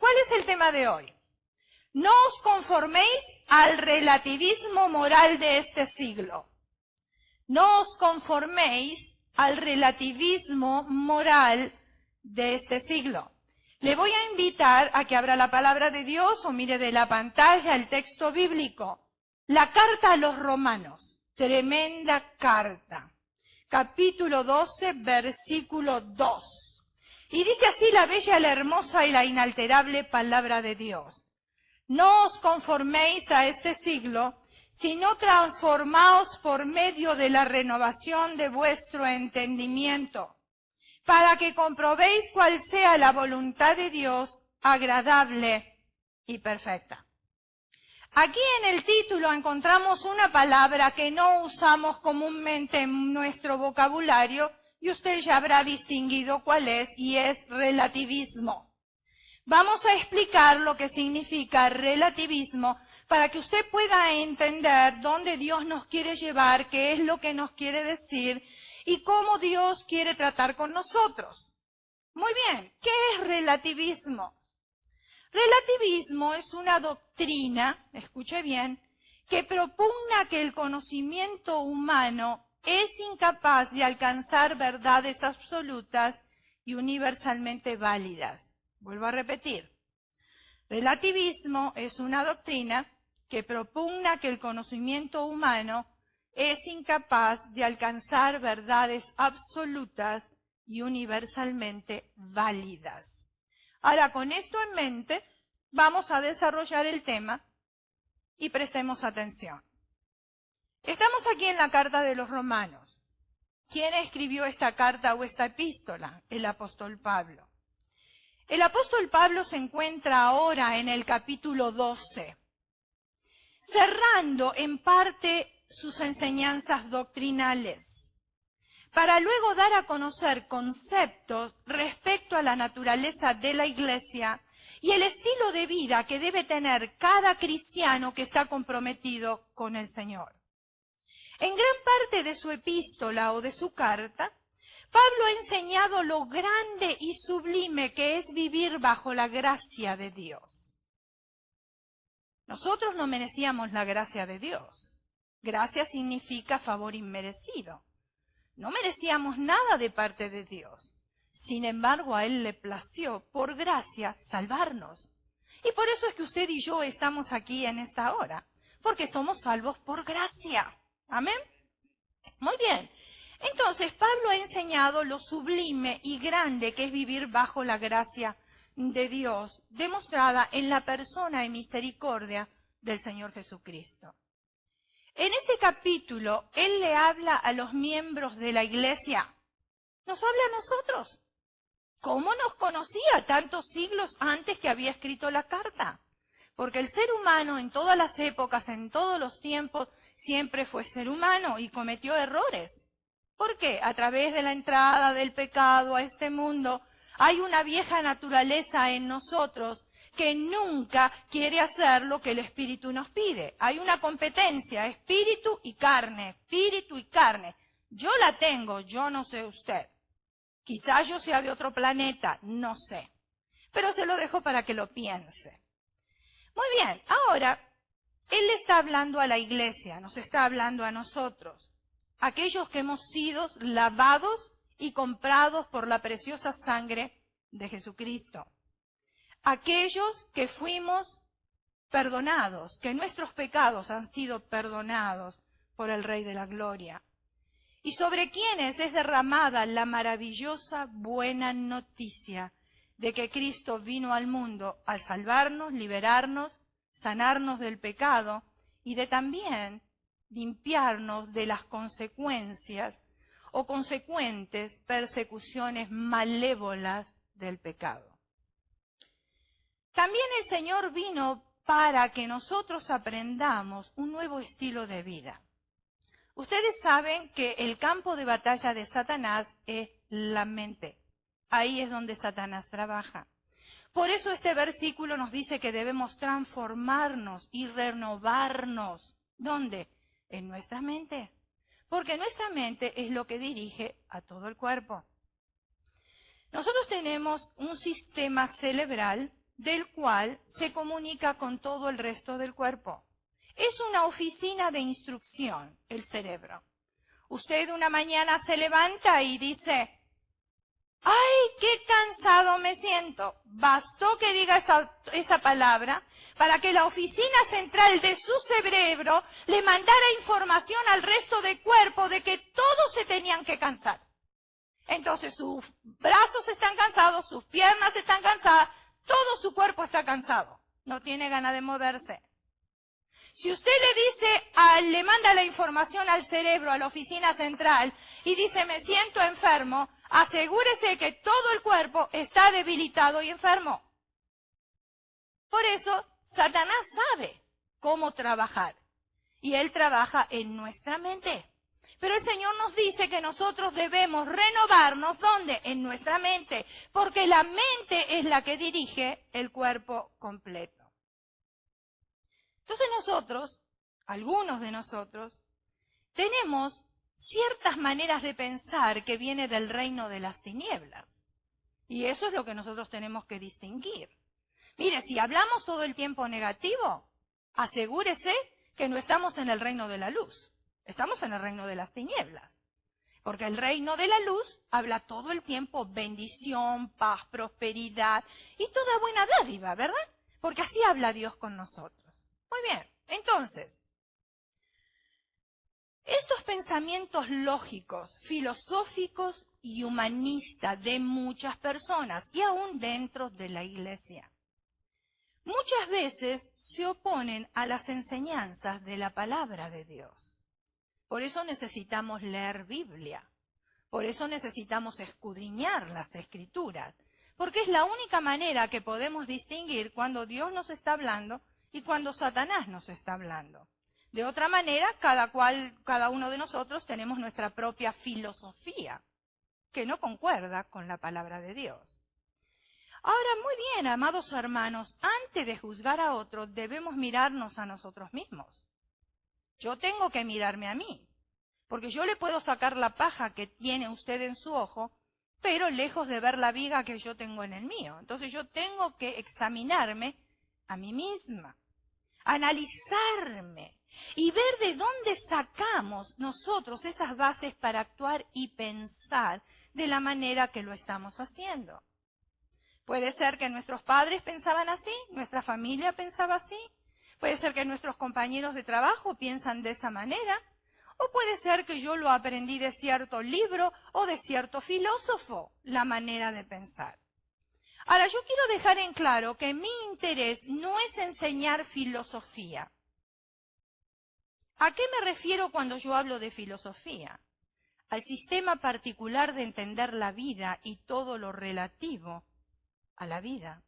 ¿Cuál es el tema de hoy? No os conforméis al relativismo moral de este siglo. No os conforméis al relativismo moral de este siglo. Le voy a invitar a que abra la palabra de Dios o mire de la pantalla el texto bíblico. La carta a los Romanos, tremenda carta. Capítulo 12, versículo 2. Y dice así la bella, la hermosa y la inalterable palabra de Dios. No os conforméis a este siglo, sino transformaos por medio de la renovación de vuestro entendimiento, para que comprobéis cuál sea la voluntad de Dios, agradable y perfecta. Aquí en el título encontramos una palabra que no usamos comúnmente en nuestro vocabulario, y usted ya habrá distinguido cuál es, y es relativismo. Vamos a explicar lo que significa relativismo para que usted pueda entender dónde Dios nos quiere llevar, qué es lo que nos quiere decir y cómo Dios quiere tratar con nosotros. Muy bien, ¿qué es relativismo? Relativismo es una doctrina, escuche bien, que propugna que el conocimiento humano es incapaz de alcanzar verdades absolutas y universalmente válidas. Vuelvo a repetir. Relativismo es una doctrina que propugna que el conocimiento humano es incapaz de alcanzar verdades absolutas y universalmente válidas. Ahora, con esto en mente, vamos a desarrollar el tema y prestemos atención. Estamos aquí en la carta de los Romanos. ¿Quién escribió esta carta o esta epístola? El apóstol Pablo. El apóstol Pablo se encuentra ahora en el capítulo 12, cerrando en parte sus enseñanzas doctrinales, para luego dar a conocer conceptos respecto a la naturaleza de la iglesia y el estilo de vida que debe tener cada cristiano que está comprometido con el Señor. En gran parte de su epístola o de su carta, Pablo ha enseñado lo grande y sublime que es vivir bajo la gracia de Dios. Nosotros no merecíamos la gracia de Dios. Gracia significa favor inmerecido. No merecíamos nada de parte de Dios. Sin embargo, a Él le plació, por gracia, salvarnos. Y por eso es que usted y yo estamos aquí en esta hora, porque somos salvos por gracia. ¿Amén? Muy bien. Entonces, Pablo ha enseñado lo sublime y grande que es vivir bajo la gracia de Dios, demostrada en la persona y misericordia del Señor Jesucristo. En este capítulo, él le habla a los miembros de la iglesia. Nos habla a nosotros. ¿Cómo nos conocía tantos siglos antes que había escrito la carta? Porque el ser humano en todas las épocas, en todos los tiempos, siempre fue ser humano y cometió errores. ¿Por qué? A través de la entrada del pecado a este mundo, hay una vieja naturaleza en nosotros que nunca quiere hacer lo que el Espíritu nos pide. Hay una competencia, espíritu y carne, espíritu y carne. Yo la tengo, yo no sé usted. Quizás yo sea de otro planeta, no sé. Pero se lo dejo para que lo piense. Muy bien, ahora, él le está hablando a la iglesia, nos está hablando a nosotros. Aquellos que hemos sido lavados y comprados por la preciosa sangre de Jesucristo. Aquellos que fuimos perdonados, que nuestros pecados han sido perdonados por el Rey de la Gloria. Y sobre quienes es derramada la maravillosa buena noticia de que Cristo vino al mundo a salvarnos, liberarnos, sanarnos del pecado y de también limpiarnos de las consecuencias o consecuentes persecuciones malévolas del pecado. También el Señor vino para que nosotros aprendamos un nuevo estilo de vida. Ustedes saben que el campo de batalla de Satanás es la mente. Ahí es donde Satanás trabaja. Por eso este versículo nos dice que debemos transformarnos y renovarnos. ¿Dónde? En nuestra mente. Porque nuestra mente es lo que dirige a todo el cuerpo. Nosotros tenemos un sistema cerebral del cual se comunica con todo el resto del cuerpo. Es una oficina de instrucción, el cerebro. Usted una mañana se levanta y dice, ¡ay, qué cansado me siento! Bastó que diga esa palabra para que la oficina central de su cerebro le mandara información al resto del cuerpo de que todos se tenían que cansar. Entonces sus brazos están cansados, sus piernas están cansadas, todo su cuerpo está cansado. No tiene ganas de moverse. Si usted le dice, le manda la información al cerebro, a la oficina central, y dice, me siento enfermo, asegúrese que todo el cuerpo está debilitado y enfermo. Por eso, Satanás sabe cómo trabajar. Y él trabaja en nuestra mente. Pero el Señor nos dice que nosotros debemos renovarnos, ¿dónde? En nuestra mente. Porque la mente es la que dirige el cuerpo completo. Entonces nosotros, algunos de nosotros, tenemos ciertas maneras de pensar que viene del reino de las tinieblas. Y eso es lo que nosotros tenemos que distinguir. Mire, si hablamos todo el tiempo negativo, asegúrese que no estamos en el reino de la luz. Estamos en el reino de las tinieblas. Porque el reino de la luz habla todo el tiempo bendición, paz, prosperidad y toda buena dádiva, ¿verdad? Porque así habla Dios con nosotros. Muy bien, entonces, estos pensamientos lógicos, filosóficos y humanistas de muchas personas, y aún dentro de la iglesia, muchas veces se oponen a las enseñanzas de la palabra de Dios. Por eso necesitamos leer Biblia, por eso necesitamos escudriñar las Escrituras, porque es la única manera que podemos distinguir cuando Dios nos está hablando y cuando Satanás nos está hablando. De otra manera, cada uno de nosotros tenemos nuestra propia filosofía, que no concuerda con la palabra de Dios. Ahora, muy bien, amados hermanos, antes de juzgar a otro, debemos mirarnos a nosotros mismos. Yo tengo que mirarme a mí, porque yo le puedo sacar la paja que tiene usted en su ojo, pero lejos de ver la viga que yo tengo en el mío. Entonces yo tengo que examinarme a mí misma, analizarme y ver de dónde sacamos nosotros esas bases para actuar y pensar de la manera que lo estamos haciendo. Puede ser que nuestros padres pensaban así, nuestra familia pensaba así, puede ser que nuestros compañeros de trabajo piensan de esa manera, o puede ser que yo lo aprendí de cierto libro o de cierto filósofo, la manera de pensar. Ahora, yo quiero dejar en claro que mi interés no es enseñar filosofía. ¿A qué me refiero cuando yo hablo de filosofía? Al sistema particular de entender la vida y todo lo relativo a la vida.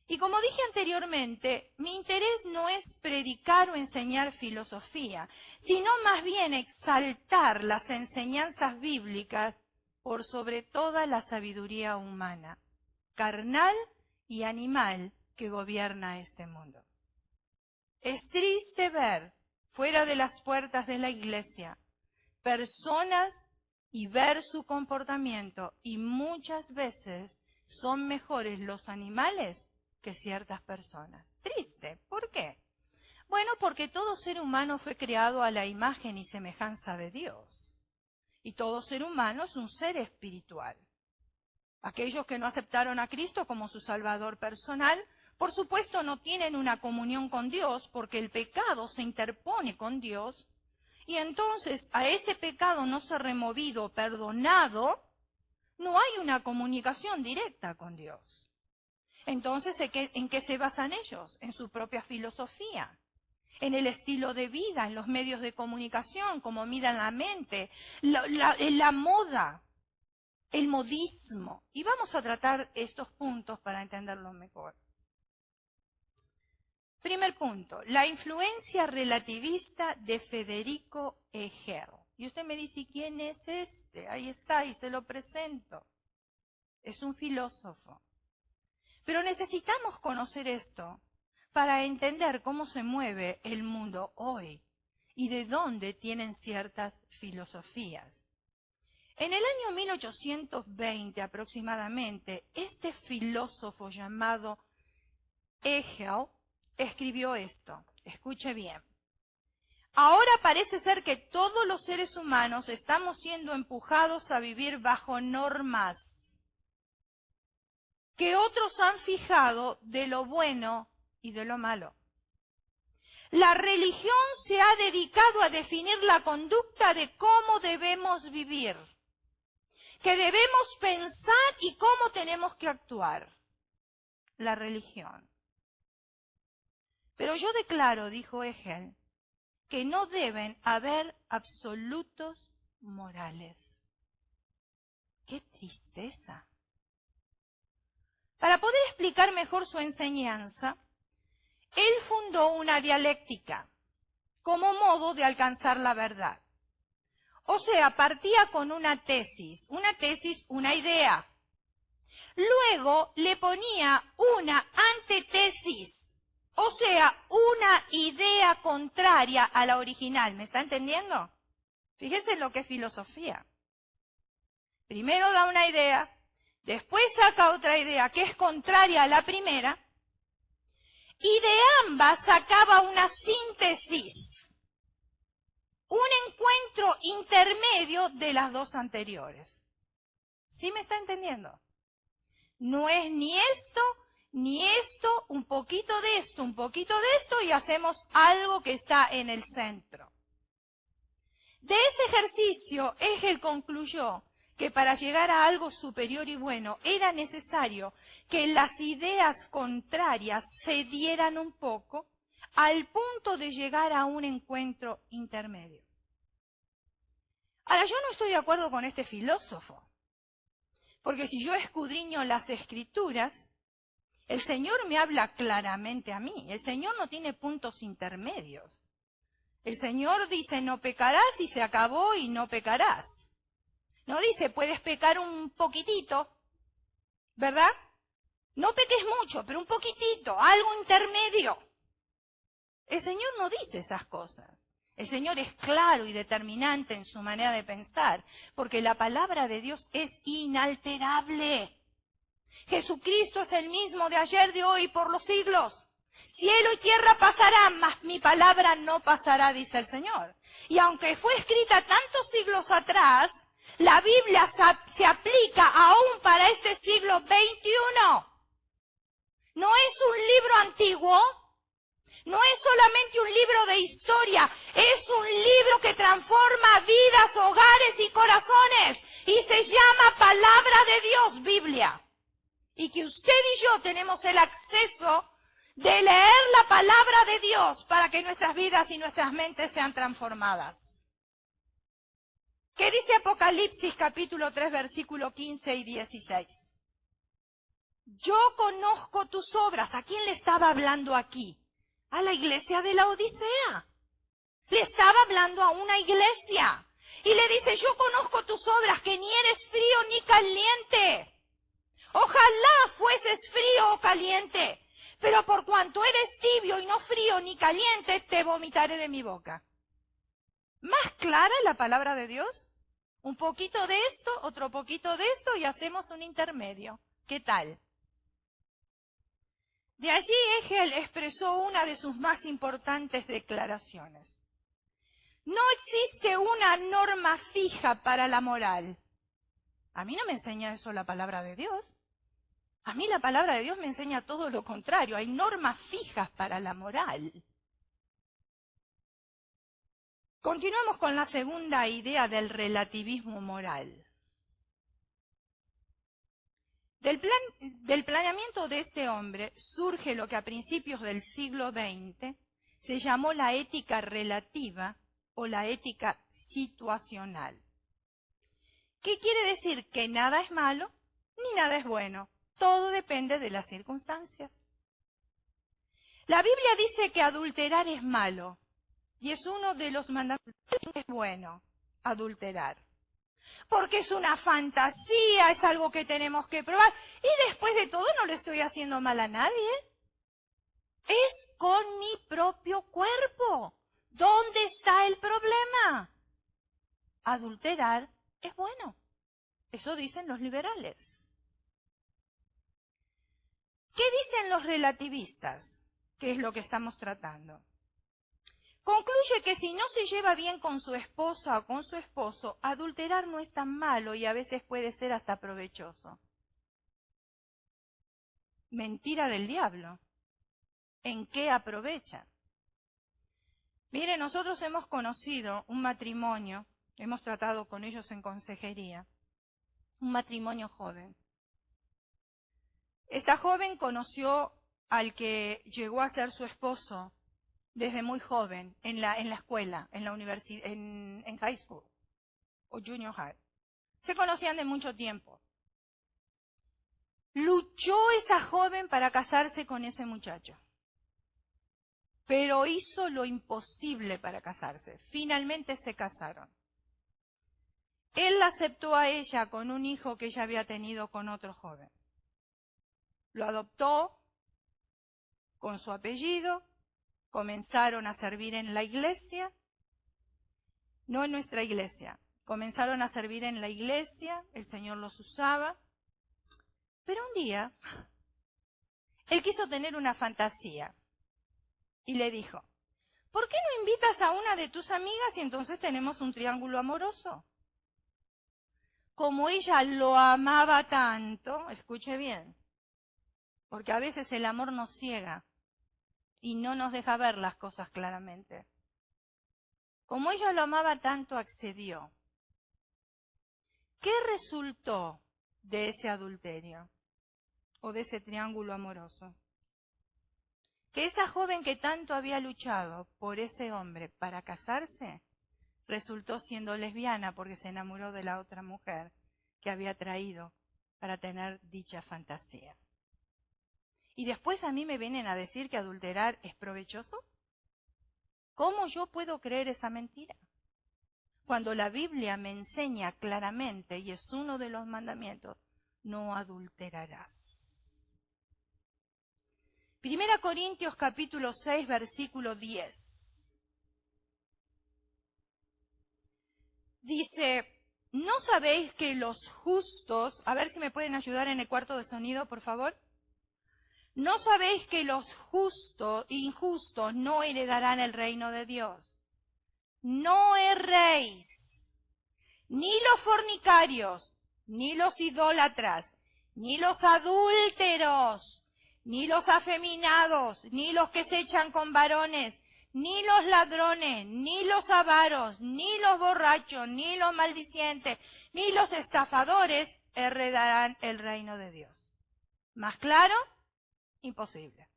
Y como dije anteriormente, mi interés no es predicar o enseñar filosofía, sino más bien exaltar las enseñanzas bíblicas por sobre toda la sabiduría humana, carnal y animal que gobierna este mundo. Es triste ver, fuera de las puertas de la iglesia, personas y ver su comportamiento, y muchas veces son mejores los animales que ciertas personas. Triste. ¿Por qué? Bueno, porque todo ser humano fue creado a la imagen y semejanza de Dios. Y todo ser humano es un ser espiritual. Aquellos que no aceptaron a Cristo como su Salvador personal, por supuesto no tienen una comunión con Dios porque el pecado se interpone con Dios. Y entonces a ese pecado no ser removido, perdonado, no hay una comunicación directa con Dios. Entonces, ¿en qué se basan ellos? En su propia filosofía, en el estilo de vida, en los medios de comunicación, cómo miran la mente, la moda, el modismo. Y vamos a tratar estos puntos para entenderlo mejor. Primer punto, la influencia relativista de Federico Hegel. Y usted me dice, ¿quién es este? Ahí está, y se lo presento. Es un filósofo. Pero necesitamos conocer esto para entender cómo se mueve el mundo hoy y de dónde tienen ciertas filosofías. En el año 1820 aproximadamente, este filósofo llamado Hegel escribió esto. Escuche bien. Ahora parece ser que todos los seres humanos estamos siendo empujados a vivir bajo normas que otros han fijado de lo bueno y de lo malo. La religión se ha dedicado a definir la conducta de cómo debemos vivir, que debemos pensar y cómo tenemos que actuar. La religión. Pero yo declaro, dijo Hegel, que no deben haber absolutos morales. ¡Qué tristeza! Para poder explicar mejor su enseñanza, él fundó una dialéctica como modo de alcanzar la verdad. O sea, partía con una tesis, una idea. Luego le ponía una antítesis, o sea, una idea contraria a la original. ¿Me está entendiendo? Fíjese en lo que es filosofía. Primero da una idea, después saca otra idea que es contraria a la primera, y de ambas sacaba una síntesis, un encuentro intermedio de las dos anteriores. ¿Sí me está entendiendo? No es ni esto, un poquito de esto, y hacemos algo que está en el centro. De ese ejercicio, Hegel concluyó que para llegar a algo superior y bueno era necesario que las ideas contrarias cedieran un poco al punto de llegar a un encuentro intermedio. Ahora, yo no estoy de acuerdo con este filósofo, porque si yo escudriño las Escrituras, el Señor me habla claramente a mí. El Señor no tiene puntos intermedios. El Señor dice no pecarás y se acabó y no pecarás. No dice puedes pecar un poquitito, ¿verdad? No peques mucho, pero un poquitito, algo intermedio. El Señor no dice esas cosas. El Señor es claro y determinante en su manera de pensar, porque la palabra de Dios es inalterable. Jesucristo es el mismo de ayer, de hoy y por los siglos. Cielo y tierra pasarán, mas mi palabra no pasará, dice el Señor. Y aunque fue escrita tantos siglos atrás, la Biblia se aplica aún para este siglo XXI. No es un libro antiguo, no es solamente un libro de historia, es un libro que transforma vidas, hogares y corazones. Y se llama Palabra de Dios, Biblia. Y que usted y yo tenemos el acceso de leer la palabra de Dios para que nuestras vidas y nuestras mentes sean transformadas. ¿Qué dice Apocalipsis capítulo 3, versículo 15 y 16? Yo conozco tus obras. ¿A quién le estaba hablando aquí? A la iglesia de la Odisea. Le estaba hablando a una iglesia. Y le dice, yo conozco tus obras, que ni eres frío ni caliente. Ojalá fueses frío o caliente, pero por cuanto eres tibio y no frío ni caliente, te vomitaré de mi boca. ¿Más clara la palabra de Dios? Un poquito de esto, otro poquito de esto y hacemos un intermedio. ¿Qué tal? De allí Hegel expresó una de sus más importantes declaraciones. No existe una norma fija para la moral. A mí no me enseña eso la palabra de Dios. A mí la palabra de Dios me enseña todo lo contrario. Hay normas fijas para la moral. Continuamos con la segunda idea del relativismo moral. Del planeamiento de este hombre surge lo que a principios del siglo XX se llamó la ética relativa o la ética situacional. ¿Qué quiere decir? Que nada es malo ni nada es bueno. Todo depende de las circunstancias. La Biblia dice que adulterar es malo. Y es uno de los mandamientos que es bueno, adulterar. Porque es una fantasía, es algo que tenemos que probar. Y después de todo no le estoy haciendo mal a nadie. Es con mi propio cuerpo. ¿Dónde está el problema? Adulterar es bueno. Eso dicen los liberales. ¿Qué dicen los relativistas? ¿Qué es lo que estamos tratando? Concluye que si no se lleva bien con su esposa o con su esposo, adulterar no es tan malo y a veces puede ser hasta provechoso. Mentira del diablo. ¿En qué aprovechan? Mire, nosotros hemos conocido un matrimonio, hemos tratado con ellos en consejería, un matrimonio joven. Esta joven conoció al que llegó a ser su esposo desde muy joven, en la escuela, en la universidad, en high school o junior high. Se conocían de mucho tiempo. Luchó esa joven para casarse con ese muchacho, pero hizo lo imposible para casarse. Finalmente se casaron. Él la aceptó a ella con un hijo que ella había tenido con otro joven. Lo adoptó con su apellido, comenzaron a servir en la iglesia, no en nuestra iglesia, comenzaron a servir en la iglesia, el Señor los usaba, pero un día él quiso tener una fantasía y le dijo, ¿por qué no invitas a una de tus amigas y entonces tenemos un triángulo amoroso? Como ella lo amaba tanto, escuche bien, porque a veces el amor nos ciega y no nos deja ver las cosas claramente. Como ella lo amaba tanto, accedió. ¿Qué resultó de ese adulterio o de ese triángulo amoroso? Que esa joven que tanto había luchado por ese hombre para casarse, resultó siendo lesbiana porque se enamoró de la otra mujer que había traído para tener dicha fantasía. Y después a mí me vienen a decir que adulterar es provechoso. ¿Cómo yo puedo creer esa mentira? Cuando la Biblia me enseña claramente, y es uno de los mandamientos, no adulterarás. 1 Corintios capítulo 6, versículo 10. Dice, ¿no sabéis que los justos, a ver si me pueden ayudar en el cuarto de sonido, por favor? ¿No sabéis que los injustos no heredarán el reino de Dios? No erréis, ni los fornicarios, ni los idólatras, ni los adúlteros, ni los afeminados, ni los que se echan con varones, ni los ladrones, ni los avaros, ni los borrachos, ni los maldicientes, ni los estafadores heredarán el reino de Dios. ¿Más claro? Imposible.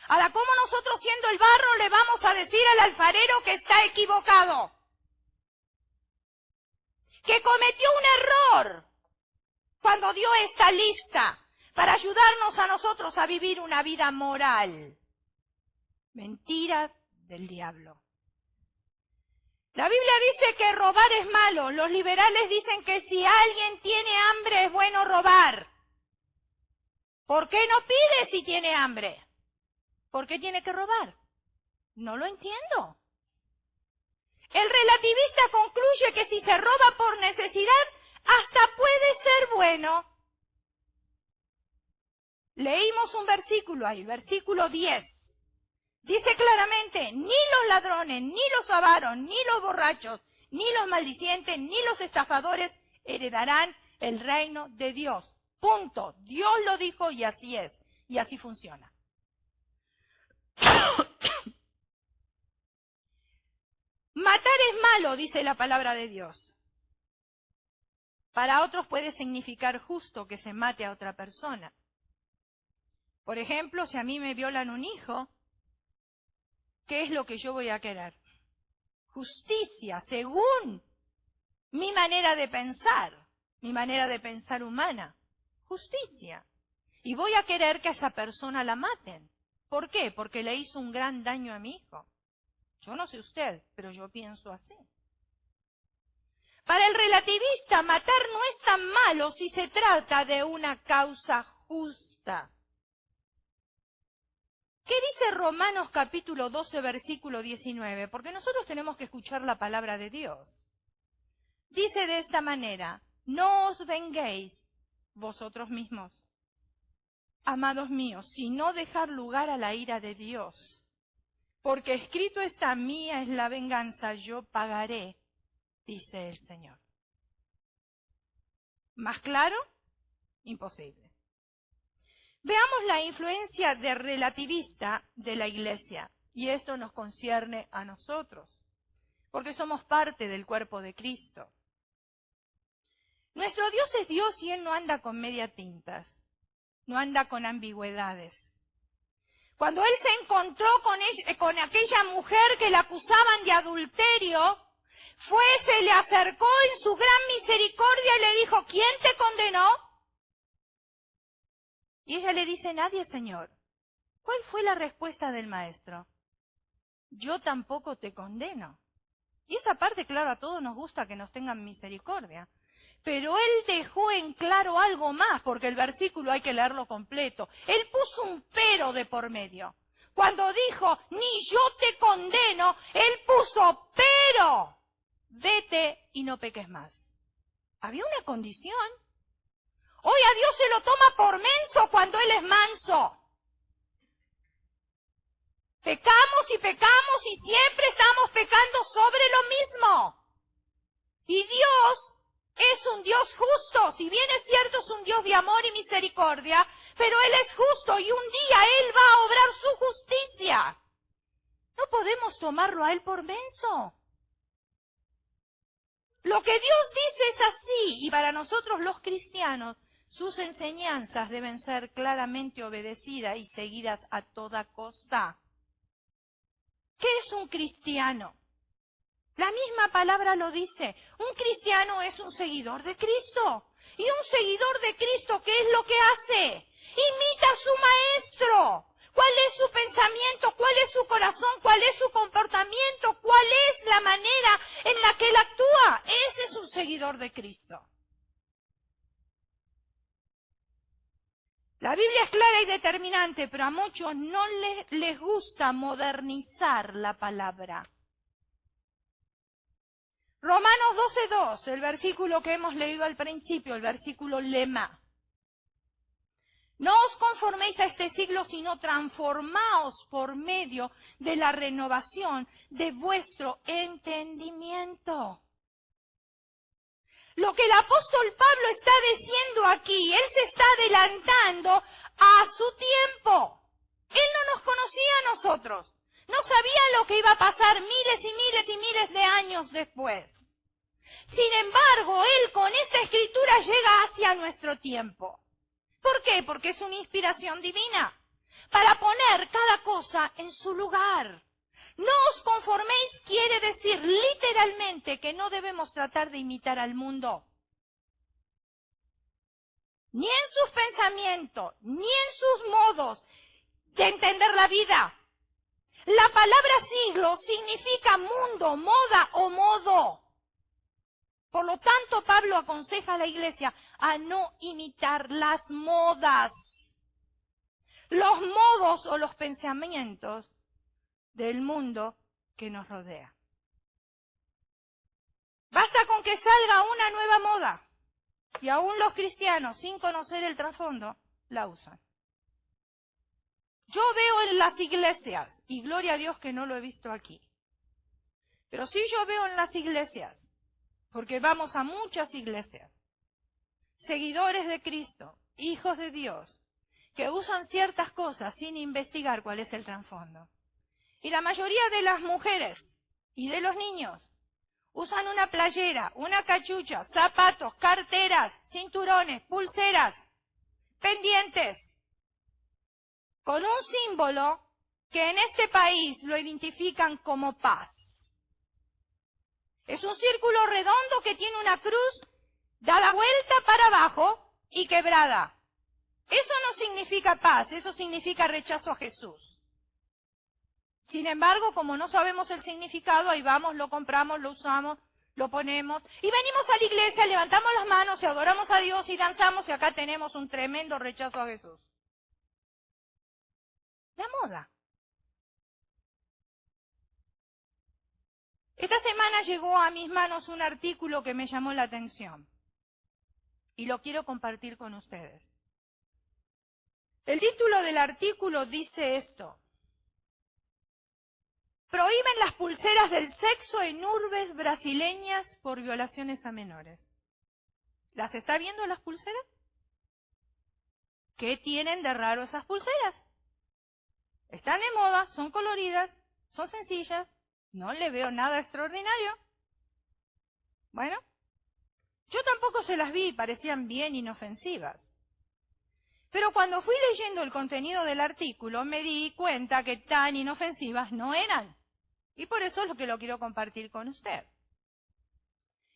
Ahora, ¿cómo nosotros siendo el barro le vamos a decir al alfarero que está equivocado? Que cometió un error cuando dio esta lista para ayudarnos a nosotros a vivir una vida moral. Mentira del diablo. La Biblia dice que robar es malo. Los liberales dicen que si alguien tiene hambre es bueno robar. ¿Por qué no pide si tiene hambre? ¿Por qué tiene que robar? No lo entiendo. El relativista concluye que si se roba por necesidad, hasta puede ser bueno. Leímos un versículo ahí, versículo 10. Dice claramente, ni los ladrones, ni los avaros, ni los borrachos, ni los maldicientes, ni los estafadores heredarán el reino de Dios. Punto. Dios lo dijo y así es. Y así funciona. Matar es malo, dice la palabra de Dios. Para otros puede significar justo que se mate a otra persona. Por ejemplo, si a mí me violan un hijo, ¿qué es lo que yo voy a querer? Justicia, según mi manera de pensar humana. Justicia. Y voy a querer que a esa persona la maten. ¿Por qué? Porque le hizo un gran daño a mi hijo. Yo no sé usted, pero yo pienso así. Para el relativista, matar no es tan malo si se trata de una causa justa. ¿Qué dice Romanos capítulo 12, versículo 19? Porque nosotros tenemos que escuchar la palabra de Dios. Dice de esta manera, no os venguéis vosotros mismos, amados míos, sino dejar lugar a la ira de Dios. Porque escrito está, mía es la venganza, yo pagaré, dice el Señor. ¿Más claro? Imposible. Veamos la influencia de relativista de la Iglesia, y esto nos concierne a nosotros, porque somos parte del cuerpo de Cristo. Nuestro Dios es Dios y Él no anda con media tintas, no anda con ambigüedades. Cuando Él se encontró con aquella mujer que la acusaban de adulterio, se le acercó en su gran misericordia y le dijo, ¿quién te condenó? Y ella le dice, nadie, Señor. ¿Cuál fue la respuesta del maestro? Yo tampoco te condeno. Y esa parte, claro, a todos nos gusta que nos tengan misericordia. Pero él dejó en claro algo más, porque el versículo hay que leerlo completo. Él puso un pero de por medio. Cuando dijo, ni yo te condeno, él puso pero. Vete y no peques más. Había una condición. Hoy a Dios se lo toma por menso cuando Él es manso. Pecamos y siempre estamos pecando sobre lo mismo. Y Dios es un Dios justo. Si bien es cierto, es un Dios de amor y misericordia, pero Él es justo y un día Él va a obrar su justicia. No podemos tomarlo a Él por menso. Lo que Dios dice es así, y para nosotros los cristianos, sus enseñanzas deben ser claramente obedecidas y seguidas a toda costa. ¿Qué es un cristiano? La misma palabra lo dice. Un cristiano es un seguidor de Cristo. Y un seguidor de Cristo, ¿qué es lo que hace? Imita a su maestro. ¿Cuál es su pensamiento? ¿Cuál es su corazón? ¿Cuál es su comportamiento? ¿Cuál es la manera en la que él actúa? Ese es un seguidor de Cristo. La Biblia es clara y determinante, pero a muchos no les gusta modernizar la palabra. Romanos 12:2, el versículo que hemos leído al principio, el versículo lema. No os conforméis a este siglo, sino transformaos por medio de la renovación de vuestro entendimiento. Lo que el apóstol Pablo está diciendo aquí, él se está adelantando a su tiempo. Él no nos conocía a nosotros. No sabía lo que iba a pasar miles y miles y miles de años después. Sin embargo, él con esta escritura llega hacia nuestro tiempo. ¿Por qué? Porque es una inspiración divina, para poner cada cosa en su lugar. No os conforméis quiere decir literalmente que no debemos tratar de imitar al mundo. Ni en sus pensamientos, ni en sus modos de entender la vida. La palabra siglo significa mundo, moda o modo. Por lo tanto, Pablo aconseja a la iglesia a no imitar las modas, los modos o los pensamientos del mundo que nos rodea. Basta con que salga una nueva moda y aún los cristianos, sin conocer el trasfondo, la usan. Yo veo en las iglesias, y gloria a Dios que no lo he visto aquí, pero sí yo veo en las iglesias, porque vamos a muchas iglesias, seguidores de Cristo, hijos de Dios, que usan ciertas cosas sin investigar cuál es el trasfondo. Y la mayoría de las mujeres y de los niños usan una playera, una cachucha, zapatos, carteras, cinturones, pulseras, pendientes, con un símbolo que en este país lo identifican como paz. Es un círculo redondo que tiene una cruz dada vuelta para abajo y quebrada. Eso no significa paz, eso significa rechazo a Jesús. Sin embargo, como no sabemos el significado, ahí vamos, lo compramos, lo usamos, lo ponemos y venimos a la iglesia, levantamos las manos y adoramos a Dios y danzamos y acá tenemos un tremendo rechazo a Jesús. La moda. Esta semana llegó a mis manos un artículo que me llamó la atención. y lo quiero compartir con ustedes. El título del artículo dice esto: prohíben las pulseras del sexo en urbes brasileñas por violaciones a menores. ¿Las está viendo las pulseras? ¿Qué tienen de raro esas pulseras? Están de moda, son coloridas, son sencillas, no le veo nada extraordinario. Bueno, yo tampoco se las vi, parecían bien inofensivas. Pero cuando fui leyendo el contenido del artículo me di cuenta que tan inofensivas no eran. Y por eso es lo que lo quiero compartir con usted.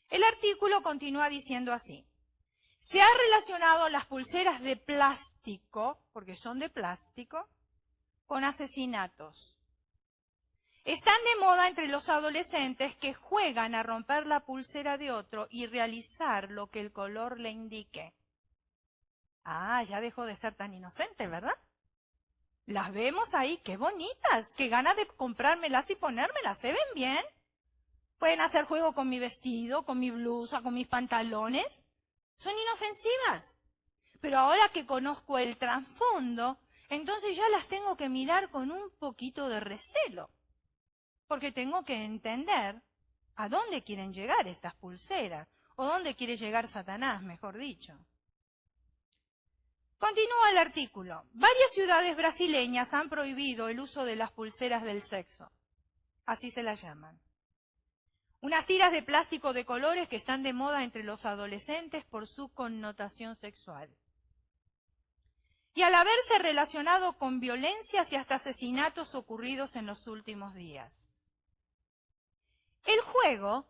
El artículo continúa diciendo así: se ha relacionado las pulseras de plástico, porque son de plástico, con asesinatos. Están de moda entre los adolescentes que juegan a romper la pulsera de otro y realizar lo que el color le indique. Ah, ya dejó de ser tan inocente, ¿verdad? Las vemos ahí, qué bonitas, qué ganas de comprármelas y ponérmelas, ¿se ven bien? Pueden hacer juego con mi vestido, con mi blusa, con mis pantalones. Son inofensivas. Pero ahora que conozco el trasfondo, entonces ya las tengo que mirar con un poquito de recelo. Porque tengo que entender a dónde quieren llegar estas pulseras, o dónde quiere llegar Satanás, mejor dicho. Continúa el artículo. Varias ciudades brasileñas han prohibido el uso de las pulseras del sexo. Así se las llaman. Unas tiras de plástico de colores que están de moda entre los adolescentes por su connotación sexual. Y al haberse relacionado con violencias y hasta asesinatos ocurridos en los últimos días. El juego,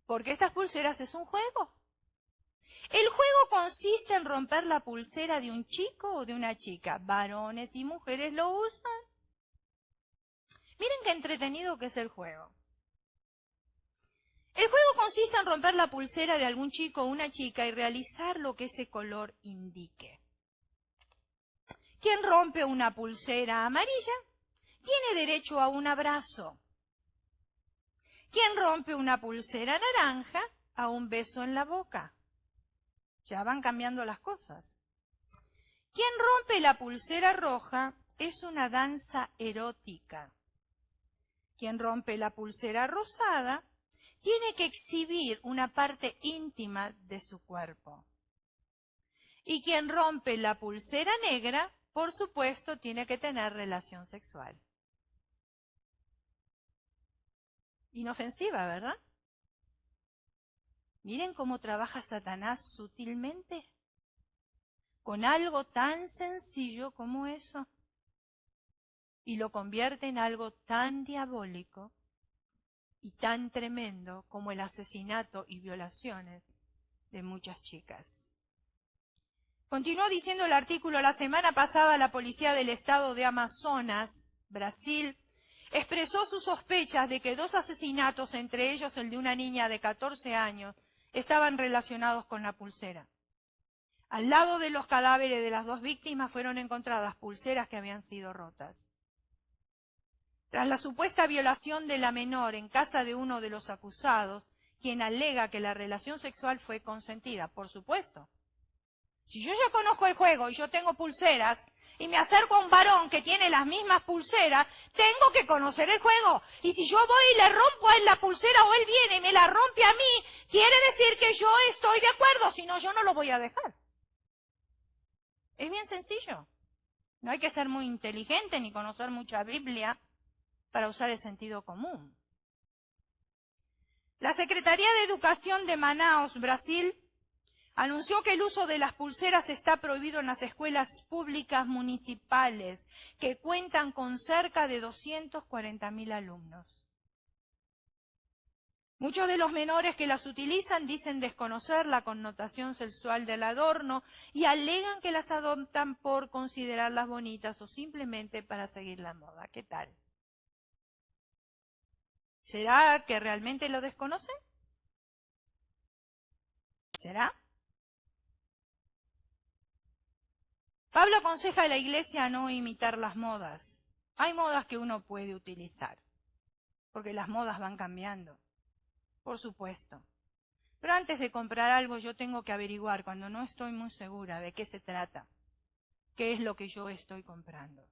porque estas pulseras es un juego. El juego consiste en romper la pulsera de un chico o de una chica. Varones y mujeres lo usan. Miren qué entretenido que es el juego. El juego consiste en romper la pulsera de algún chico o una chica y realizar lo que ese color indique. Quien rompe una pulsera amarilla tiene derecho a un abrazo. Quien rompe una pulsera naranja, a un beso en la boca. Ya van cambiando las cosas. Quien rompe la pulsera roja es una danza erótica. Quien rompe la pulsera rosada tiene que exhibir una parte íntima de su cuerpo. Y quien rompe la pulsera negra, por supuesto, tiene que tener relación sexual. Inofensiva, ¿verdad? Miren cómo trabaja Satanás sutilmente con algo tan sencillo como eso y lo convierte en algo tan diabólico y tan tremendo como el asesinato y violaciones de muchas chicas. Continuó diciendo el artículo: la semana pasada la policía del estado de Amazonas, Brasil, expresó sus sospechas de que 2 asesinatos, entre ellos el de una niña de 14 años, estaban relacionados con la pulsera. Al lado de los cadáveres de las 2 víctimas fueron encontradas pulseras que habían sido rotas. Tras la supuesta violación de la menor en casa de uno de los acusados, quien alega que la relación sexual fue consentida, por supuesto. Si yo ya conozco el juego y yo tengo pulseras, y me acerco a un varón que tiene las mismas pulseras, tengo que conocer el juego. Y si yo voy y le rompo a él la pulsera o él viene y me la rompe a mí, quiere decir que yo estoy de acuerdo, si no yo no lo voy a dejar. Es bien sencillo. No hay que ser muy inteligente ni conocer mucha Biblia para usar el sentido común. La Secretaría de Educación de Manaus, Brasil, anunció que el uso de las pulseras está prohibido en las escuelas públicas municipales, que cuentan con cerca de 240.000 alumnos. Muchos de los menores que las utilizan dicen desconocer la connotación sexual del adorno y alegan que las adoptan por considerarlas bonitas o simplemente para seguir la moda. ¿Qué tal? ¿Será que realmente lo desconocen? ¿Será? Pablo aconseja a la iglesia a no imitar las modas. Hay modas que uno puede utilizar, porque las modas van cambiando, por supuesto. Pero antes de comprar algo yo tengo que averiguar cuando no estoy muy segura de qué se trata, qué es lo que yo estoy comprando.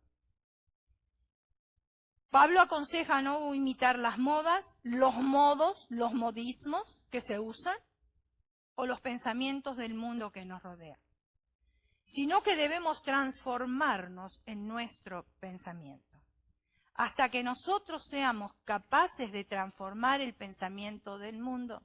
Pablo aconseja no imitar las modas, los modos, los modismos que se usan o los pensamientos del mundo que nos rodea, sino que debemos transformarnos en nuestro pensamiento. Hasta que nosotros seamos capaces de transformar el pensamiento del mundo.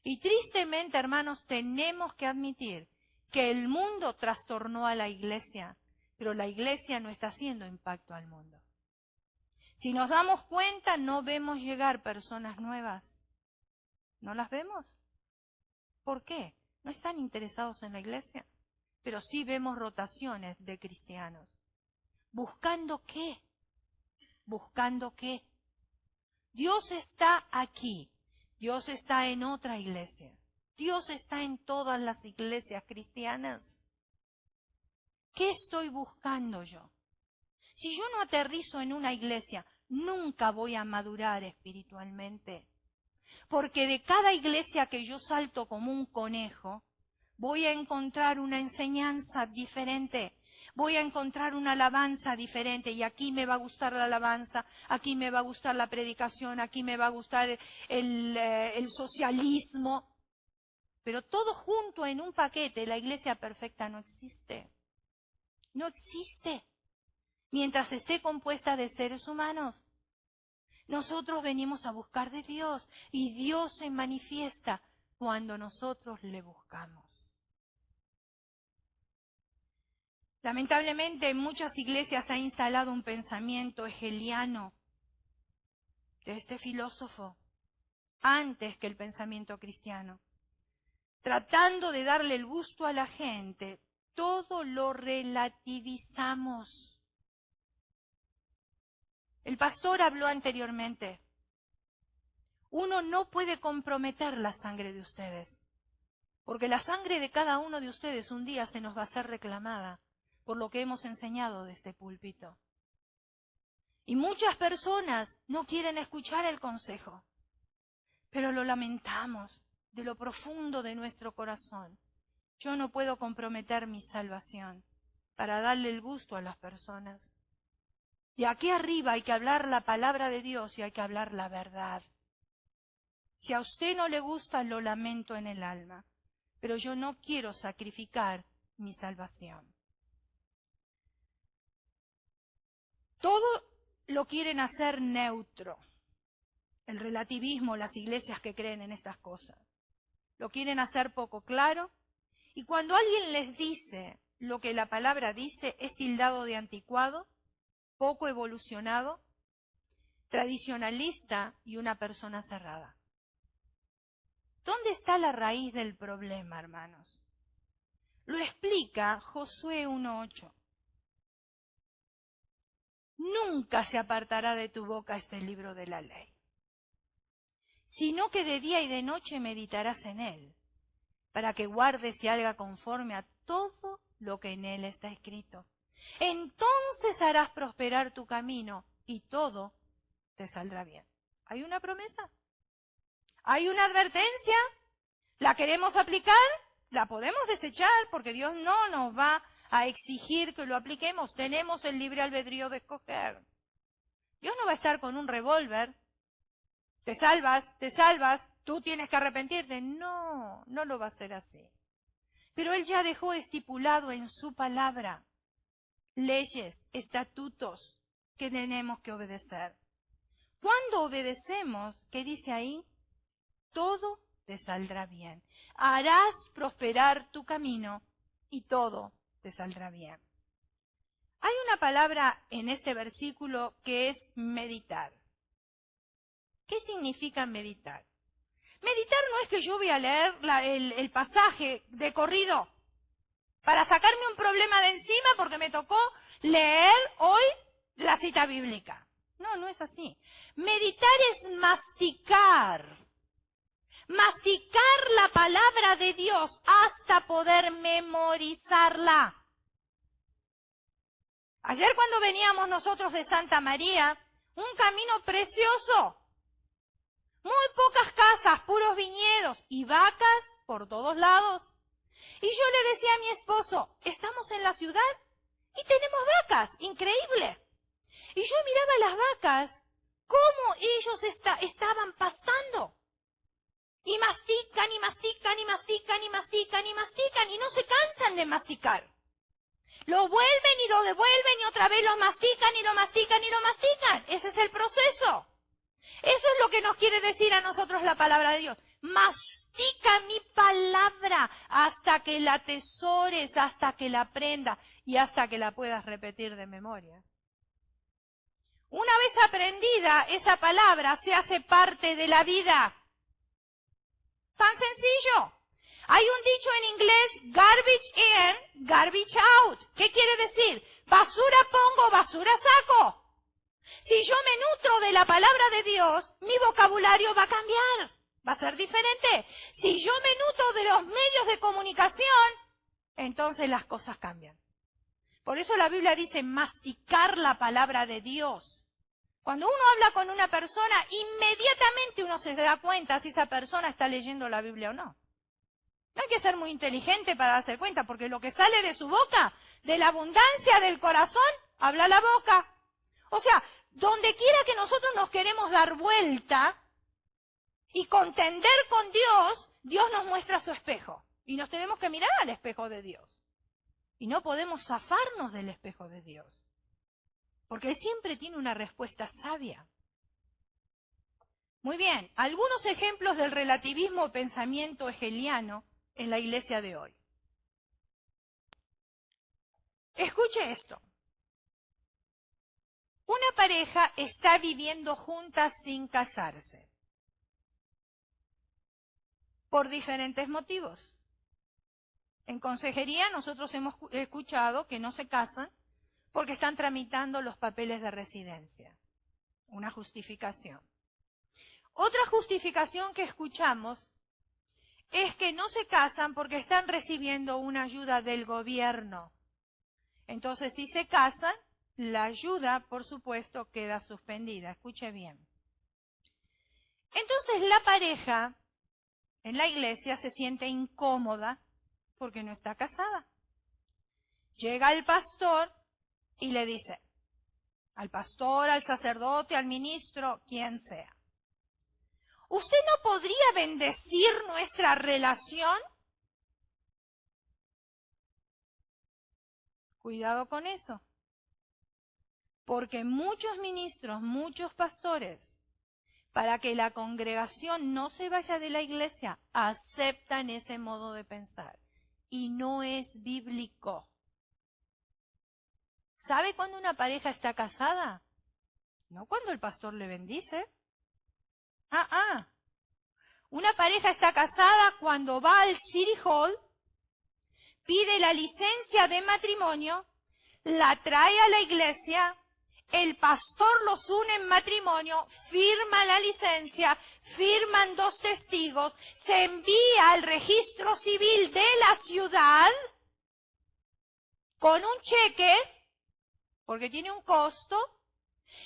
Y tristemente, hermanos, tenemos que admitir que el mundo trastornó a la iglesia, pero la iglesia no está haciendo impacto al mundo. Si nos damos cuenta, no vemos llegar personas nuevas. ¿No las vemos? ¿Por qué? No están interesados en la iglesia, pero sí vemos rotaciones de cristianos. ¿Buscando qué? ¿Buscando qué? Dios está aquí. Dios está en otra iglesia. Dios está en todas las iglesias cristianas. ¿Qué estoy buscando yo? Si yo no aterrizo en una iglesia, nunca voy a madurar espiritualmente. Porque de cada iglesia que yo salto como un conejo, voy a encontrar una enseñanza diferente. Voy a encontrar una alabanza diferente y aquí me va a gustar la alabanza, aquí me va a gustar la predicación, aquí me va a gustar el socialismo. Pero todo junto en un paquete, la iglesia perfecta no existe. No existe. Mientras esté compuesta de seres humanos. Nosotros venimos a buscar de Dios y Dios se manifiesta cuando nosotros le buscamos. Lamentablemente en muchas iglesias ha instalado un pensamiento hegeliano de este filósofo antes que el pensamiento cristiano. Tratando de darle el gusto a la gente, todo lo relativizamos. El pastor habló anteriormente. Uno no puede comprometer la sangre de ustedes, porque la sangre de cada uno de ustedes un día se nos va a ser reclamada por lo que hemos enseñado de este púlpito. Y muchas personas no quieren escuchar el consejo, pero lo lamentamos de lo profundo de nuestro corazón. Yo no puedo comprometer mi salvación para darle el gusto a las personas. Y aquí arriba hay que hablar la palabra de Dios y hay que hablar la verdad. Si a usted no le gusta, lo lamento en el alma, pero yo no quiero sacrificar mi salvación. Todo lo quieren hacer neutro. El relativismo, las iglesias que creen en estas cosas. Lo quieren hacer poco claro. Y cuando alguien les dice lo que la palabra dice, es tildado de anticuado, poco evolucionado, tradicionalista y una persona cerrada. ¿Dónde está la raíz del problema, hermanos? Lo explica Josué 1:8. Nunca se apartará de tu boca este libro de la ley, sino que de día y de noche meditarás en él, para que guardes y haga conforme a todo lo que en él está escrito. Entonces harás prosperar tu camino y todo te saldrá bien. ¿Hay una promesa? ¿Hay una advertencia? ¿La queremos aplicar? La podemos desechar porque Dios no nos va a exigir que lo apliquemos. Tenemos el libre albedrío de escoger. Dios no va a estar con un revólver. Te salvas, tú tienes que arrepentirte. No, no lo va a hacer así. Pero Él ya dejó estipulado en su palabra leyes, estatutos que tenemos que obedecer. Cuando obedecemos, ¿qué dice ahí? Todo te saldrá bien. Harás prosperar tu camino y todo te saldrá bien. Hay una palabra en este versículo que es meditar. ¿Qué significa meditar? Meditar no es que yo voy a leer el pasaje de corrido para sacarme un problema de encima porque me tocó leer hoy la cita bíblica. No, no es así. Meditar es masticar. Masticar la palabra de Dios hasta poder memorizarla. Ayer cuando veníamos nosotros de Santa María, un camino precioso. Muy pocas casas, puros viñedos y vacas por todos lados. Y yo le decía a mi esposo, estamos en la ciudad y tenemos vacas, increíble. Y yo miraba las vacas, cómo ellos estaban pastando. Y mastican, y mastican, y mastican, y mastican, y mastican, y no se cansan de masticar. Lo vuelven y lo devuelven y otra vez lo mastican y lo mastican y lo mastican. Ese es el proceso. Eso es lo que nos quiere decir a nosotros la palabra de Dios. Mastica mi palabra hasta que la atesores, hasta que la aprendas y hasta que la puedas repetir de memoria. Una vez aprendida, esa palabra se hace parte de la vida. Tan sencillo. Hay un dicho en inglés, garbage in, garbage out. ¿Qué quiere decir? Basura pongo, basura saco. Si yo me nutro de la palabra de Dios, mi vocabulario va a cambiar, va a ser diferente. Si yo me nutro de los medios de comunicación, entonces las cosas cambian. Por eso la Biblia dice masticar la palabra de Dios. Cuando uno habla con una persona, inmediatamente uno se da cuenta si esa persona está leyendo la Biblia o no. No hay que ser muy inteligente para darse cuenta, porque lo que sale de su boca, de la abundancia del corazón, habla la boca. O sea, donde quiera que nosotros nos queremos dar vuelta y contender con Dios, Dios nos muestra su espejo. Y nos tenemos que mirar al espejo de Dios. Y no podemos zafarnos del espejo de Dios. Porque Él siempre tiene una respuesta sabia. Muy bien, algunos ejemplos del relativismo o pensamiento hegeliano en la iglesia de hoy. Escuche esto. Una pareja está viviendo juntas sin casarse. Por diferentes motivos. En consejería nosotros hemos escuchado que no se casan porque están tramitando los papeles de residencia. Una justificación. Otra justificación que escuchamos es que no se casan porque están recibiendo una ayuda del gobierno. Entonces, si se casan, la ayuda, por supuesto, queda suspendida. Escuche bien. Entonces, la pareja en la iglesia se siente incómoda porque no está casada. Llega el pastor y le dice, al pastor, al sacerdote, al ministro, quien sea, ¿usted no podría bendecir nuestra relación? Cuidado con eso. Porque muchos ministros, muchos pastores, para que la congregación no se vaya de la iglesia, aceptan ese modo de pensar. Y no es bíblico. ¿Sabe cuándo una pareja está casada? No cuando el pastor le bendice. Una pareja está casada cuando va al City Hall, pide la licencia de matrimonio, la trae a la iglesia, el pastor los une en matrimonio, firma la licencia, firman 2 testigos, se envía al registro civil de la ciudad con un cheque, porque tiene un costo,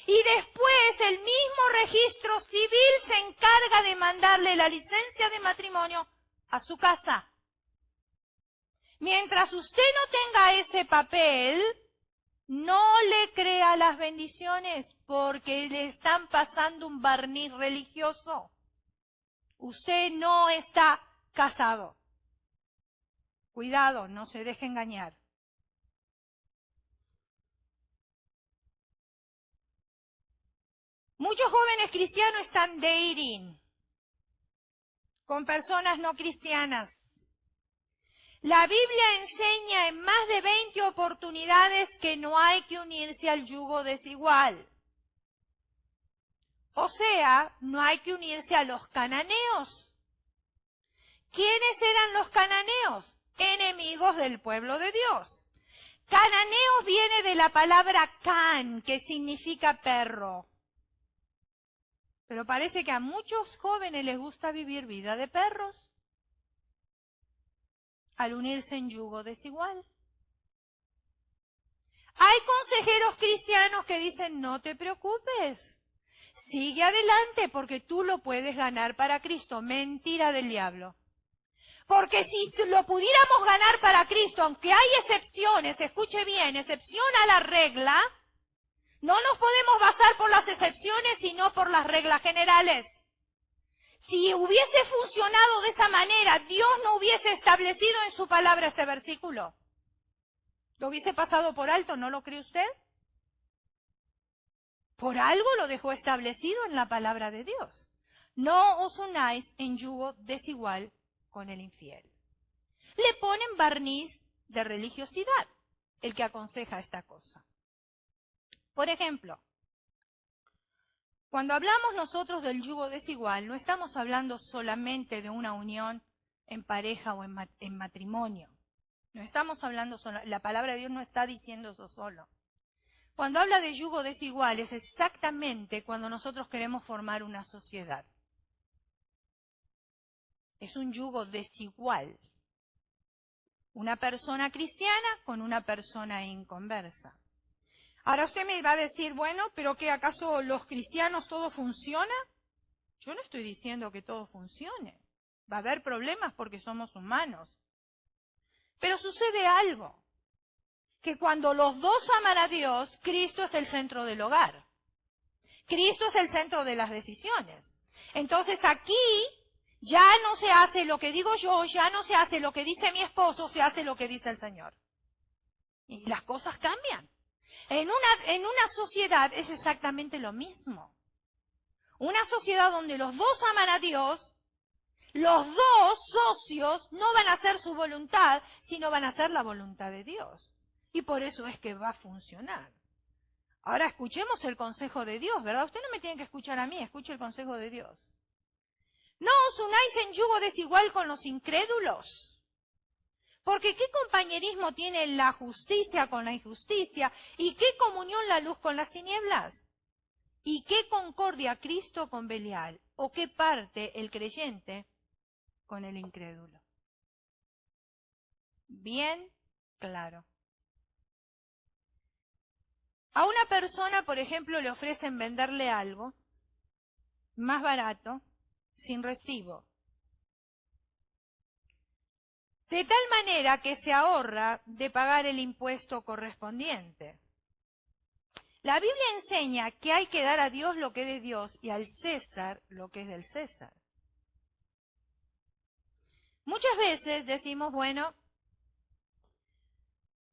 y después el mismo registro civil se encarga de mandarle la licencia de matrimonio a su casa. Mientras usted no tenga ese papel, no le crea las bendiciones porque le están pasando un barniz religioso. Usted no está casado. Cuidado, no se deje engañar. Muchos jóvenes cristianos están dating con personas no cristianas. La Biblia enseña en más de 20 oportunidades que no hay que unirse al yugo desigual. O sea, no hay que unirse a los cananeos. ¿Quiénes eran los cananeos? Enemigos del pueblo de Dios. Cananeos viene de la palabra can, que significa perro. Pero parece que a muchos jóvenes les gusta vivir vida de perros al unirse en yugo desigual. Hay consejeros cristianos que dicen, no te preocupes. Sigue adelante porque tú lo puedes ganar para Cristo. Mentira del diablo. Porque si lo pudiéramos ganar para Cristo, aunque hay excepciones, escuche bien, excepción a la regla, no nos podemos basar por las excepciones, sino por las reglas generales. Si hubiese funcionado de esa manera, Dios no hubiese establecido en su palabra este versículo. ¿Lo hubiese pasado por alto? ¿No lo cree usted? Por algo lo dejó establecido en la palabra de Dios. No os unáis en yugo desigual con el infiel. Le ponen barniz de religiosidad el que aconseja esta cosa. Por ejemplo, cuando hablamos nosotros del yugo desigual, no estamos hablando solamente de una unión en pareja o en matrimonio. No estamos hablando solo, la palabra de Dios no está diciendo eso solo. Cuando habla de yugo desigual es exactamente cuando nosotros queremos formar una sociedad. Es un yugo desigual. Una persona cristiana con una persona inconversa. Ahora usted me va a decir, bueno, ¿pero qué acaso los cristianos todo funciona? Yo no estoy diciendo que todo funcione. Va a haber problemas porque somos humanos. Pero sucede algo, que cuando los dos aman a Dios, Cristo es el centro del hogar. Cristo es el centro de las decisiones. Entonces aquí ya no se hace lo que digo yo, ya no se hace lo que dice mi esposo, se hace lo que dice el Señor. Y las cosas cambian. En una sociedad es exactamente lo mismo. Una sociedad donde los dos aman a Dios, los dos socios no van a hacer su voluntad, sino van a hacer la voluntad de Dios. Y por eso es que va a funcionar. Ahora escuchemos el consejo de Dios, ¿verdad? Usted no me tiene que escuchar a mí, escuche el consejo de Dios. No os unáis en yugo desigual con los incrédulos. Porque ¿qué compañerismo tiene la justicia con la injusticia? ¿Y qué comunión la luz con las tinieblas? ¿Y qué concordia Cristo con Belial? ¿O qué parte el creyente con el incrédulo? Bien claro. A una persona, por ejemplo, le ofrecen venderle algo más barato, sin recibo. De tal manera que se ahorra de pagar el impuesto correspondiente. La Biblia enseña que hay que dar a Dios lo que es de Dios y al César lo que es del César. Muchas veces decimos, bueno,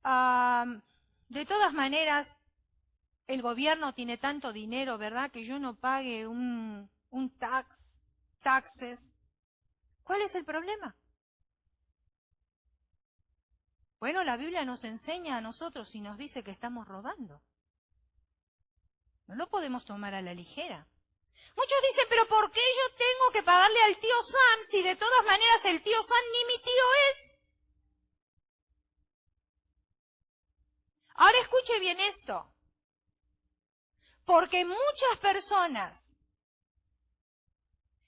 de todas maneras, el gobierno tiene tanto dinero, ¿verdad? Que yo no pague un taxes. ¿Cuál es el problema? Bueno, la Biblia nos enseña a nosotros y nos dice que estamos robando. No lo podemos tomar a la ligera. Muchos dicen, pero ¿por qué yo tengo que pagarle al tío Sam si de todas maneras el tío Sam ni mi tío es? Ahora escuche bien esto. Porque muchas personas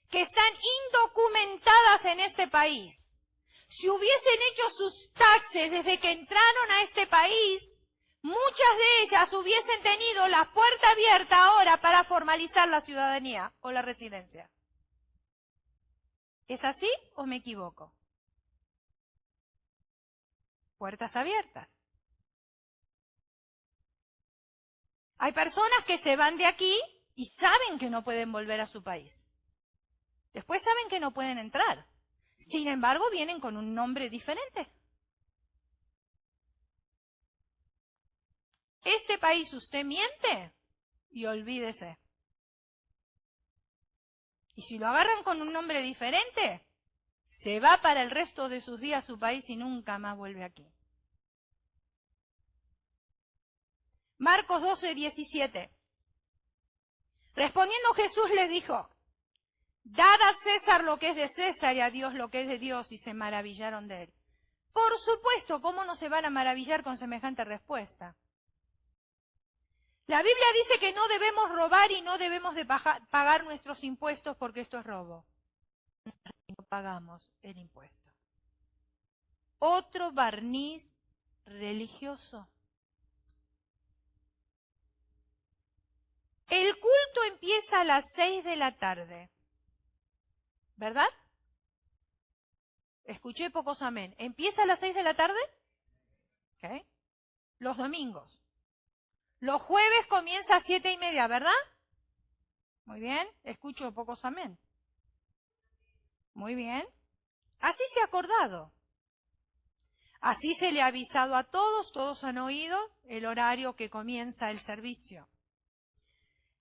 que están indocumentadas en este país, si hubiesen hecho sus taxes desde que entraron a este país, muchas de ellas hubiesen tenido la puerta abierta ahora para formalizar la ciudadanía o la residencia. ¿Es así o me equivoco? Puertas abiertas. Hay personas que se van de aquí y saben que no pueden volver a su país. Después saben que no pueden entrar. Sin embargo, vienen con un nombre diferente. Este país usted miente y olvídese. Y si lo agarran con un nombre diferente, se va para el resto de sus días a su país y nunca más vuelve aquí. Marcos 12:17. Respondiendo Jesús les dijo, dad a César lo que es de César y a Dios lo que es de Dios, y se maravillaron de él. Por supuesto, ¿cómo no se van a maravillar con semejante respuesta? La Biblia dice que no debemos robar y no debemos de pagar nuestros impuestos porque esto es robo. No pagamos el impuesto. Otro barniz religioso. El culto empieza empieza a las 6 de la tarde. ¿Verdad? Escuché pocos amén. ¿Empieza a las 6 de la tarde? ¿Okay? Los domingos. Los jueves comienza a 7:30, ¿verdad? Muy bien. Escucho pocos amén. Muy bien. Así se ha acordado. Así se le ha avisado a todos, todos han oído el horario que comienza el servicio.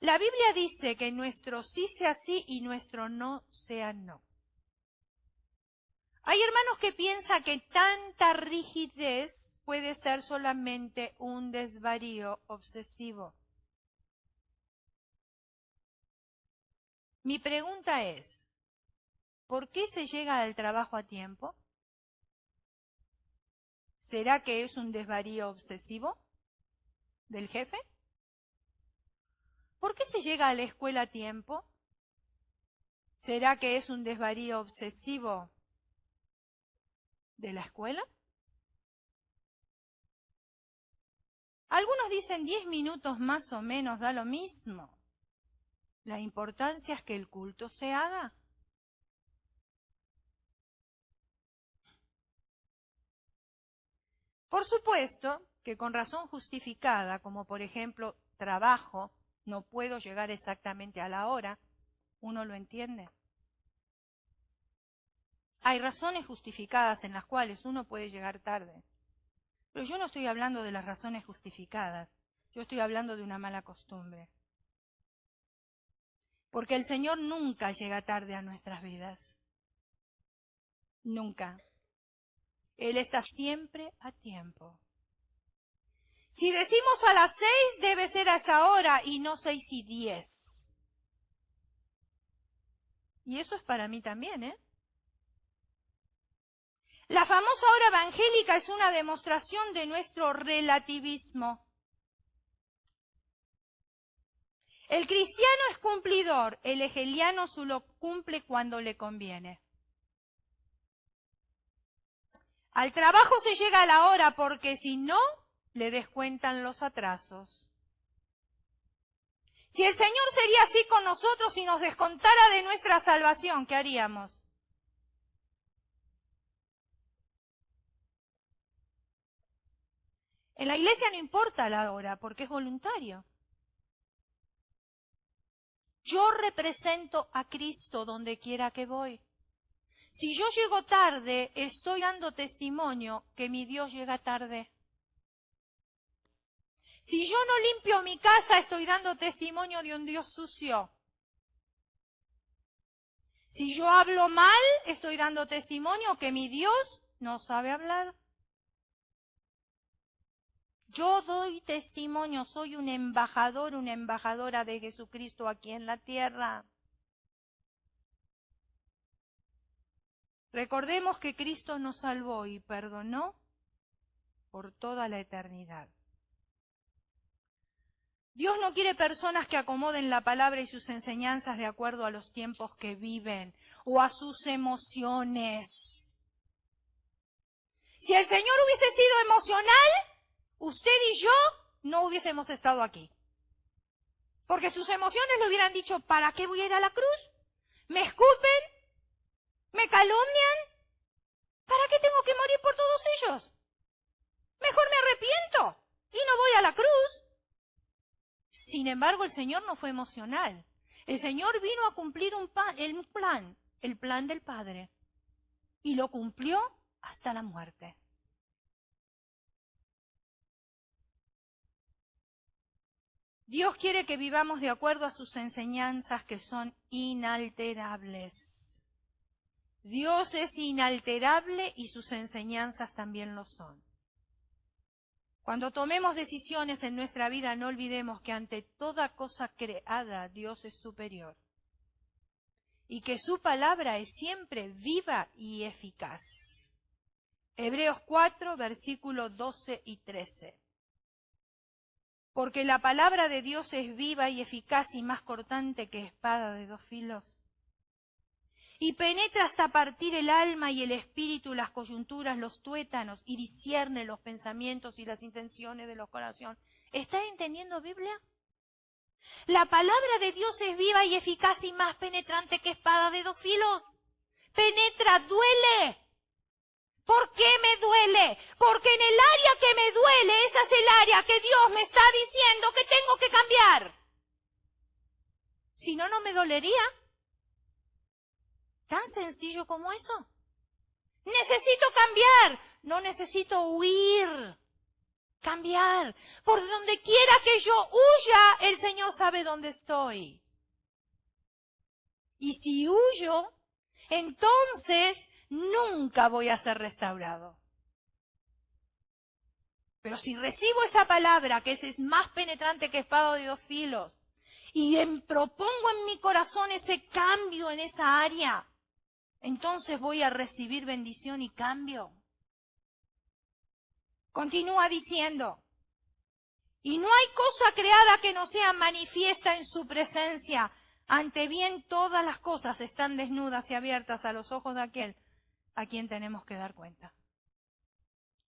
La Biblia dice que nuestro sí sea sí y nuestro no sea no. Hay hermanos que piensan que tanta rigidez puede ser solamente un desvarío obsesivo. Mi pregunta es, ¿por qué se llega al trabajo a tiempo? ¿Será que es un desvarío obsesivo del jefe? ¿Por qué se llega a la escuela a tiempo? ¿Será que es un desvarío obsesivo de la escuela? Algunos dicen 10 minutos más o menos, da lo mismo. La importancia es que el culto se haga. Por supuesto que con razón justificada, como por ejemplo trabajo, no puedo llegar exactamente a la hora, uno lo entiende. Hay razones justificadas en las cuales uno puede llegar tarde. Pero yo no estoy hablando de las razones justificadas, yo estoy hablando de una mala costumbre. Porque el Señor nunca llega tarde a nuestras vidas. Nunca. Él está siempre a tiempo. Si decimos a las 6, debe ser a esa hora y no 6:10. Y eso es para mí también, ¿eh? La famosa hora evangélica es una demostración de nuestro relativismo. El cristiano es cumplidor, el hegeliano solo cumple cuando le conviene. Al trabajo se llega a la hora porque si no, le descuentan los atrasos. Si el Señor sería así con nosotros y nos descontara de nuestra salvación, ¿qué haríamos? En la iglesia no importa la hora porque es voluntario. Yo represento a Cristo donde quiera que voy. Si yo llego tarde, estoy dando testimonio que mi Dios llega tarde. Si yo no limpio mi casa, estoy dando testimonio de un Dios sucio. Si yo hablo mal, estoy dando testimonio que mi Dios no sabe hablar. Yo doy testimonio, soy un embajador, una embajadora de Jesucristo aquí en la tierra. Recordemos que Cristo nos salvó y perdonó por toda la eternidad. Dios no quiere personas que acomoden la palabra y sus enseñanzas de acuerdo a los tiempos que viven o a sus emociones. Si el Señor hubiese sido emocional, usted y yo no hubiésemos estado aquí. Porque sus emociones le hubieran dicho, ¿para qué voy a ir a la cruz? ¿Me escupen? ¿Me calumnian? ¿Para qué tengo que morir por todos ellos? Mejor me arrepiento y no voy a la cruz. Sin embargo, el Señor no fue emocional. El Señor vino a cumplir el plan del Padre. Y lo cumplió hasta la muerte. Dios quiere que vivamos de acuerdo a sus enseñanzas que son inalterables. Dios es inalterable y sus enseñanzas también lo son. Cuando tomemos decisiones en nuestra vida, no olvidemos que ante toda cosa creada, Dios es superior. Y que su palabra es siempre viva y eficaz. Hebreos 4, versículos 12 y 13. Porque la palabra de Dios es viva y eficaz y más cortante que espada de 2 filos. Y penetra hasta partir el alma y el espíritu, las coyunturas, los tuétanos, y discierne los pensamientos y las intenciones de los corazones. ¿Está entendiendo Biblia? La palabra de Dios es viva y eficaz y más penetrante que espada de dos filos. Penetra, duele. ¿Por qué me duele? Porque en el área que me duele, esa es el área que Dios me está diciendo que tengo que cambiar. Si no, no me dolería. Tan sencillo como eso. Necesito cambiar, no necesito huir. Cambiar. Por donde quiera que yo huya, el Señor sabe dónde estoy. Y si huyo, entonces nunca voy a ser restaurado. Pero si recibo esa palabra, que es más penetrante que espada de dos filos, y propongo en mi corazón ese cambio en esa área, entonces voy a recibir bendición y cambio. Continúa diciendo, y no hay cosa creada que no sea manifiesta en su presencia. Ante bien todas las cosas están desnudas y abiertas a los ojos de aquel a quien tenemos que dar cuenta.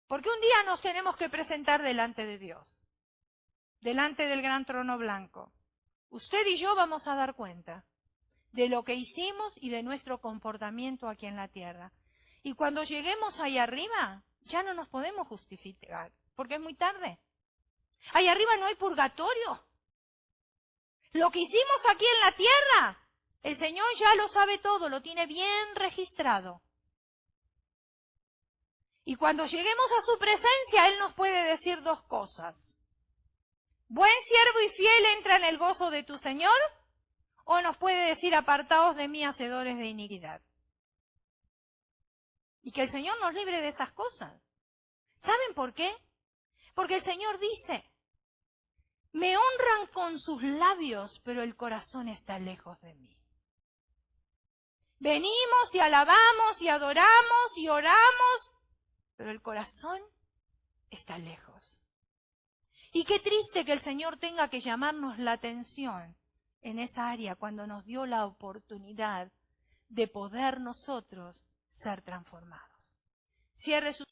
Porque un día nos tenemos que presentar delante de Dios, delante del gran trono blanco. Usted y yo vamos a dar cuenta de lo que hicimos y de nuestro comportamiento aquí en la tierra. Y cuando lleguemos ahí arriba, ya no nos podemos justificar, porque es muy tarde. Ahí arriba no hay purgatorio. Lo que hicimos aquí en la tierra, el Señor ya lo sabe todo, lo tiene bien registrado. Y cuando lleguemos a su presencia, Él nos puede decir dos cosas. Buen siervo y fiel, entra en el gozo de tu Señor. O nos puede decir, apartaos de mí, hacedores de iniquidad. Y que el Señor nos libre de esas cosas. ¿Saben por qué? Porque el Señor dice, me honran con sus labios, pero el corazón está lejos de mí. Venimos y alabamos y adoramos y oramos, pero el corazón está lejos. Y qué triste que el Señor tenga que llamarnos la atención en esa área cuando nos dio la oportunidad de poder nosotros ser transformados. Cierre sus